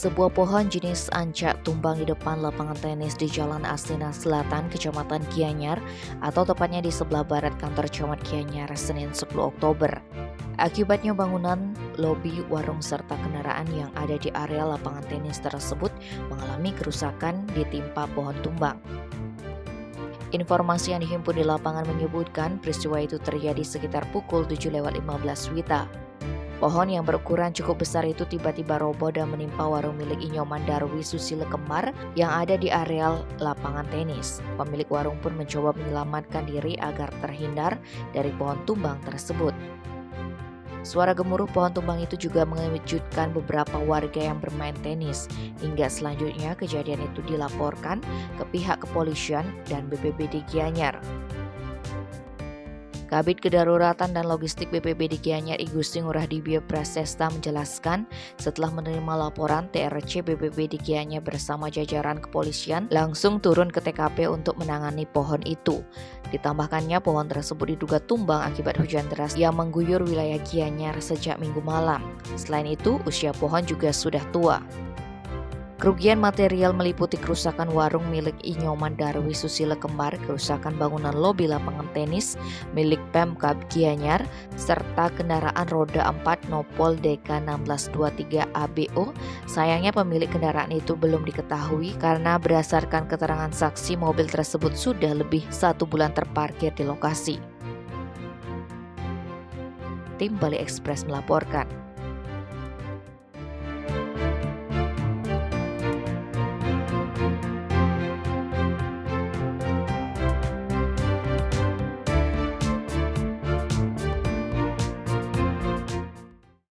Sebuah pohon jenis ancak tumbang di depan lapangan tenis di Jalan Astina Selatan, Kecamatan Gianyar, atau tepatnya di sebelah barat kantor Camat Gianyar, Senin 10 Oktober. Akibatnya bangunan, lobi, warung, serta kendaraan yang ada di area lapangan tenis tersebut mengalami kerusakan ditimpa pohon tumbang. Informasi yang dihimpun di lapangan menyebutkan peristiwa itu terjadi sekitar pukul 7:15 WITA. Pohon yang berukuran cukup besar itu tiba-tiba roboh dan menimpa warung milik Inyoman Darwi Susilo Kembar yang ada di areal lapangan tenis. Pemilik warung pun mencoba menyelamatkan diri agar terhindar dari pohon tumbang tersebut. Suara gemuruh pohon tumbang itu juga mengejutkan beberapa warga yang bermain tenis. Hingga selanjutnya kejadian itu dilaporkan ke pihak kepolisian dan BPBD Gianyar. Kabid Kedaruratan dan Logistik BPBD Gianyar I Gusti Ngurah Dibio Prasesta menjelaskan setelah menerima laporan, TRC BPBD Gianyar bersama jajaran kepolisian langsung turun ke TKP untuk menangani pohon itu. Ditambahkannya pohon tersebut diduga tumbang akibat hujan deras yang mengguyur wilayah Gianyar sejak Minggu malam. Selain itu, usia pohon juga sudah tua. Kerugian material meliputi kerusakan warung milik Inyoman Darwi Susilo Kembar, kerusakan bangunan lobi lapangan tenis milik Pemkab Gianyar, serta kendaraan roda 4 Nopol DK 1623 ABO. Sayangnya pemilik kendaraan itu belum diketahui karena berdasarkan keterangan saksi mobil tersebut sudah lebih 1 bulan terparkir di lokasi. Tim Bali Express melaporkan.